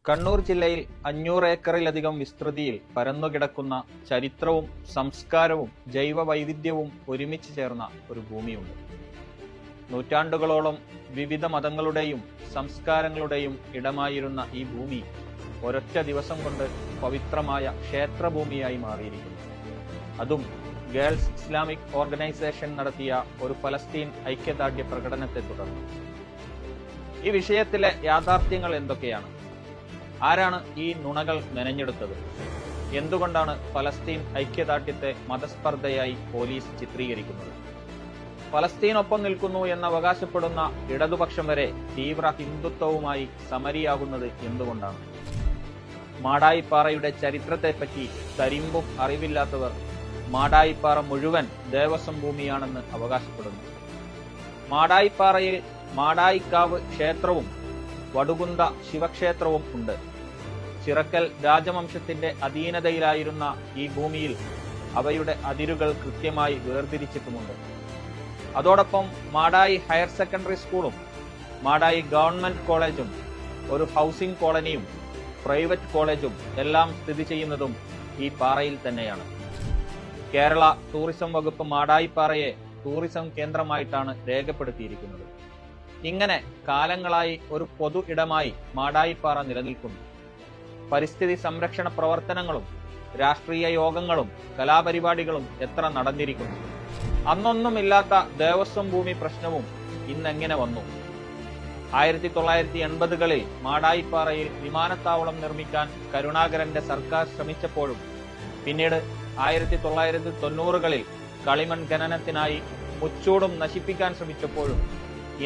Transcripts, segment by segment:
കണ്ണൂർ ജില്ലയിൽ 500 ഏക്കറിലധികം വിസ്തൃതിയിൽ പരന്നുകിടക്കുന്ന ചരിത്രവും സംസ്കാരവും ജൈവ വൈവിധ്യവും ഒരുമിച്ച് ചേർന്ന ഒരു ഭൂമിയുണ്ട്. നൂറ്റാണ്ടുകളോളം വിവിധ മതങ്ങളുടെയും സംസ്കാരങ്ങളുടെയും ഇടമായിരുന്ന ഈ ഭൂമി ഒരൊറ്റ ദിവസം കൊണ്ട് പവിത്രമായ ക്ഷേത്രഭൂമിയായി മാറിയിരിക്കുന്നു. അതും ഗേൾസ് ഇസ്ലാമിക് ഓർഗനൈസേഷൻ നടത്തിയ ഒരു ഫലസ്തീൻ ഐക്യദാർഢ്യ പ്രകടനത്തെ തുടർന്ന്. ഈ വിഷയത്തിലെ യാഥാർത്ഥ്യങ്ങൾ എന്തൊക്കെയാണ്? ആരാണ് ഈ നുണകൾ മെനഞ്ഞെടുത്തത്? എന്തുകൊണ്ടാണ് ഫലസ്തീൻ ഐക്യദാർഢ്യത്തെ മതസ്പർദ്ധയായി പോലീസ് ചിത്രീകരിക്കുന്നത്? ഫലസ്തീനൊപ്പം നിൽക്കുന്നു എന്ന് അവകാശപ്പെടുന്ന ഇടതുപക്ഷം വരെ തീവ്ര ഹിന്ദുത്വവുമായി സമരിയാകുന്നത് എന്തുകൊണ്ടാണ്? മാടായിപ്പാറയുടെ ചരിത്രത്തെപ്പറ്റി തരിമ്പും അറിവില്ലാത്തവർ മാടായിപ്പാറ മുഴുവൻ ദേവസ്വം ഭൂമിയാണെന്ന് അവകാശപ്പെടുന്നു. മാടായിപ്പാറയിൽ മാടായിക്കാവ് ക്ഷേത്രവും വടുകുന്ത ശിവക്ഷേത്രവും ഉണ്ട്. ചിറക്കൽ രാജവംശത്തിന്റെ അധീനതയിലായിരുന്ന ഈ ഭൂമിയിൽ അവയുടെ അതിരുകൾ കൃത്യമായി വേർതിരിച്ചിട്ടുമുണ്ട്. അതോടൊപ്പം മാടായി ഹയർ സെക്കൻഡറി സ്കൂളും മാടായി ഗവൺമെന്റ് കോളേജും ഒരു ഹൗസിംഗ് കോളനിയും പ്രൈവറ്റ് കോളേജും എല്ലാം സ്ഥിതി ചെയ്യുന്നതും ഈ പാറയിൽ തന്നെയാണ്. കേരള ടൂറിസം വകുപ്പ് മാടായിപ്പാറയെ ടൂറിസം കേന്ദ്രമായിട്ടാണ് രേഖപ്പെടുത്തിയിരിക്കുന്നത്. ഇങ്ങനെ കാലങ്ങളായി ഒരു പൊതു ഇടമായി മാടായിപ്പാറ നിലനിൽക്കുന്നു. പരിസ്ഥിതി സംരക്ഷണ പ്രവർത്തനങ്ങളും രാഷ്ട്രീയ യോഗങ്ങളും കലാപരിപാടികളും എത്ര നടന്നിരിക്കുന്നു. അന്നൊന്നുമില്ലാത്ത ദേവസ്വം ഭൂമി പ്രശ്നവും ഇന്നെങ്ങനെ വന്നു? 1980കളിൽ മാടായിപ്പാറയിൽ വിമാനത്താവളം നിർമ്മിക്കാൻ കരുണാകരന്റെ സർക്കാർ ശ്രമിച്ചപ്പോഴും പിന്നീട് 1990കളിൽ കളിമൺ ഖനനത്തിനായി മുച്ചൂടും നശിപ്പിക്കാൻ ശ്രമിച്ചപ്പോഴും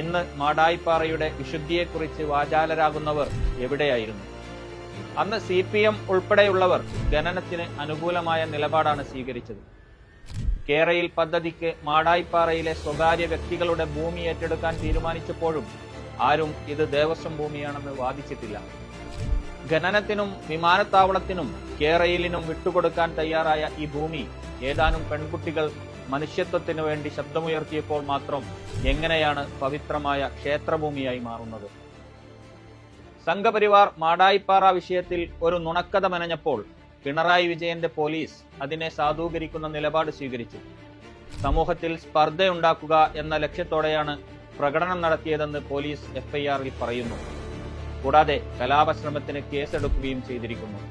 ഇന്ന് മാടായിപ്പാറയുടെ വിശുദ്ധിയെക്കുറിച്ച് വാചാലരാകുന്നവർ എവിടെയായിരുന്നു? അന്ന് CPM ഉൾപ്പെടെയുള്ളവർ ഖനനത്തിന് അനുകൂലമായ നിലപാടാണ് സ്വീകരിച്ചത്. കേരയിൽ പദ്ധതിക്ക് മാടായിപ്പാറയിലെ സ്വകാര്യ വ്യക്തികളുടെ ഭൂമി ഏറ്റെടുക്കാൻ തീരുമാനിച്ചപ്പോഴും ആരും ഇത് ദേവസ്വം ഭൂമിയാണെന്ന് വാദിച്ചിട്ടില്ല. ഖനനത്തിനും വിമാനത്താവളത്തിനും കേരയിലിനും വിട്ടുകൊടുക്കാൻ തയ്യാറായ ഈ ഭൂമി ഏതാനും പെൺകുട്ടികൾ മനുഷ്യത്വത്തിനു വേണ്ടി ശബ്ദമുയർത്തിയപ്പോൾ മാത്രം എങ്ങനെയാണ് പവിത്രമായ ക്ഷേത്രഭൂമിയായി മാറുന്നത്? സംഘപരിവാർ മാടായിപ്പാറ വിഷയത്തിൽ ഒരു നുണക്കഥ മെനഞ്ഞപ്പോൾ പിണറായി വിജയന്റെ പോലീസ് അതിനെ സാധൂകരിക്കുന്ന നിലപാട് സ്വീകരിച്ചു. സമൂഹത്തിൽ സ്പർദ്ധയുണ്ടാക്കുക എന്ന ലക്ഷ്യത്തോടെയാണ് പ്രകടനം നടത്തിയതെന്ന് പോലീസ് FIR-ൽ പറയുന്നു. കൂടാതെ കലാപശ്രമത്തിന് കേസെടുക്കുകയും ചെയ്തിരിക്കുന്നു.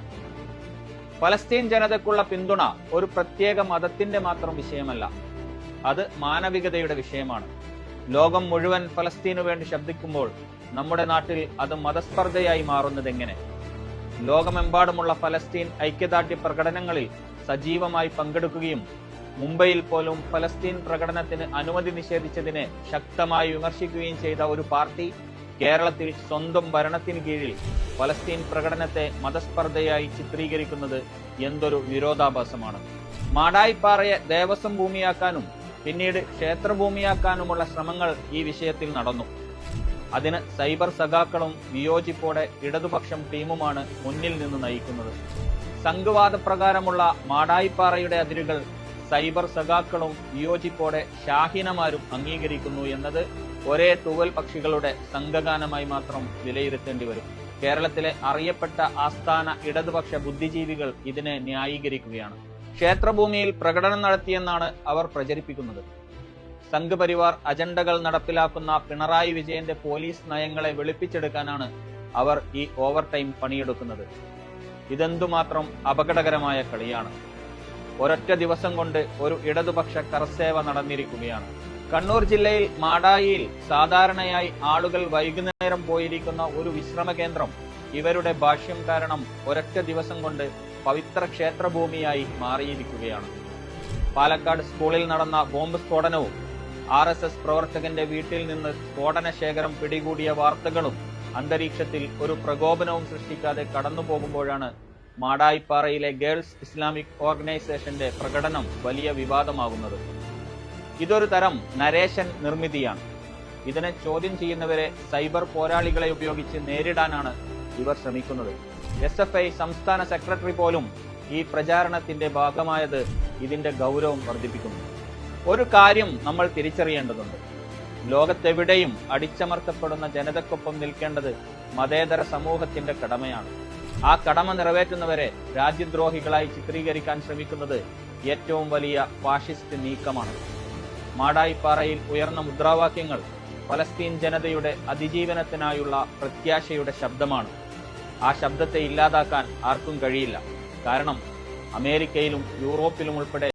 ഫലസ്തീൻ ജനതയ്ക്കുള്ള പിന്തുണ ഒരു പ്രത്യേക മതത്തിന്റെ മാത്രം വിഷയമല്ല, അത് മാനവികതയുടെ വിഷയമാണ്. ലോകം മുഴുവൻ ഫലസ്തീനു വേണ്ടി ശബ്ദിക്കുമ്പോൾ നമ്മുടെ നാട്ടിൽ അത് മതസ്പർദ്ധയായി മാറുന്നത് എങ്ങനെ? ലോകമെമ്പാടുമുള്ള ഫലസ്തീൻ ഐക്യദാർഢ്യ പ്രകടനങ്ങളിൽ സജീവമായി പങ്കെടുക്കുകയും മുംബൈയിൽ പോലും ഫലസ്തീൻ പ്രകടനത്തിന് അനുമതി നിഷേധിച്ചതിനെ ശക്തമായി വിമർശിക്കുകയും ചെയ്ത ഒരു പാർട്ടി കേരളത്തിൽ സ്വന്തം ഭരണത്തിന് കീഴിൽ ഫലസ്തീൻ പ്രകടനത്തെ മതസ്പർദ്ധയായി ചിത്രീകരിക്കുന്നത് എന്തൊരു വിരോധാഭാസമാണ്. മാടായിപ്പാറയെ ദേവസ്വം ഭൂമിയാക്കാനും പിന്നീട് ക്ഷേത്രഭൂമിയാക്കാനുമുള്ള ശ്രമങ്ങൾ ഈ വിഷയത്തിൽ നടന്നു. അതിന് സൈബർ സഖാക്കളും വിയോജിപ്പോടെ ഇടതുപക്ഷം ടീമുമാണ് മുന്നിൽ നിന്ന് നയിക്കുന്നത്. സംഘവാദപ്രകാരമുള്ള മാടായിപ്പാറയുടെ അതിരുകൾ സൈബർ സഖാക്കളും വിയോജിപ്പോടെ ഷാഹിനമാരും അംഗീകരിക്കുന്നു എന്നത് ഒരേ തൂവൽ പക്ഷികളുടെ സംഘഗാനമായി മാത്രം വിലയിരുത്തേണ്ടി വരും. കേരളത്തിലെ അറിയപ്പെട്ട ആസ്ഥാന ഇടതുപക്ഷ ബുദ്ധിജീവികൾ ഇതിനെ ന്യായീകരിക്കുകയാണ്. ക്ഷേത്രഭൂമിയിൽ പ്രകടനം നടത്തിയെന്നാണ് അവർ പ്രചരിപ്പിക്കുന്നത്. സംഘപരിവാർ അജണ്ടകൾ നടപ്പിലാക്കുന്ന പിണറായി വിജയന്റെ പോലീസ് നയങ്ങളെ വെളുപ്പിച്ചെടുക്കാനാണ് അവർ ഈ ഓവർ ടൈം പണിയെടുക്കുന്നത്. ഇതെന്തുമാത്രം അപകടകരമായ കളിയാണ്. ഒരൊറ്റ ദിവസം കൊണ്ട് ഒരു ഇടതുപക്ഷ കർസേവ നടന്നിരിക്കുകയാണ്. കണ്ണൂർ ജില്ലയിൽ മാടായിയിൽ സാധാരണയായി ആളുകൾ വൈകുന്നേരം പോയിരിക്കുന്ന ഒരു വിശ്രമ കേന്ദ്രം ഇവരുടെ ഭാഷ്യം കാരണം ഒരൊറ്റ ദിവസം കൊണ്ട് പവിത്ര ക്ഷേത്രഭൂമിയായി മാറിയിരിക്കുകയാണ്. പാലക്കാട് സ്കൂളിൽ നടന്ന ബോംബ് സ്ഫോടനവും RSS പ്രവർത്തകന്റെ വീട്ടിൽ നിന്ന് സ്ഫോടന ശേഖരം പിടികൂടിയ വാർത്തകളും അന്തരീക്ഷത്തിൽ ഒരു പ്രകോപനവും സൃഷ്ടിക്കാതെ കടന്നു പോകുമ്പോഴാണ് മാടായിപ്പാറയിലെ ഗേൾസ് ഇസ്ലാമിക് ഓർഗനൈസേഷന്റെ പ്രകടനം വലിയ വിവാദമാകുന്നത്. ഇതൊരു തരം നരേഷൻ നിർമ്മിതിയാണ്. ഇതിനെ ചോദ്യം ചെയ്യുന്നവരെ സൈബർ പോരാളികളെ ഉപയോഗിച്ച് നേരിടാനാണ് ഇവർ ശ്രമിക്കുന്നത്. SFI സംസ്ഥാന സെക്രട്ടറി പോലും ഈ പ്രചാരണത്തിന്റെ ഭാഗമായത് ഇതിന്റെ ഗൗരവം വർദ്ധിപ്പിക്കുന്നു. ഒരു കാര്യം നമ്മൾ തിരിച്ചറിയേണ്ടതുണ്ട്. ലോകത്തെവിടെയും അടിച്ചമർത്തപ്പെടുന്ന ജനതയ്ക്കൊപ്പം നിൽക്കേണ്ടത് മതേതര സമൂഹത്തിന്റെ കടമയാണ്. ആ കടമ നിറവേറ്റുന്നവരെ രാജ്യദ്രോഹികളായി ചിത്രീകരിക്കാൻ ശ്രമിക്കുന്നത് ഏറ്റവും വലിയ ഫാഷിസ്റ്റ് നീക്കമാണ്. മാടായിപ്പാറയിൽ ഉയർന്ന മുദ്രാവാക്യങ്ങൾ ഫലസ്തീൻ ജനതയുടെ അതിജീവനത്തിനായുള്ള പ്രത്യാശയുടെ ശബ്ദമാണ്. ആ ശബ്ദത്തെ ഇല്ലാതാക്കാൻ ആർക്കും കഴിയില്ല. കാരണം അമേരിക്കയിലും യൂറോപ്പിലും ഉൾപ്പെടെ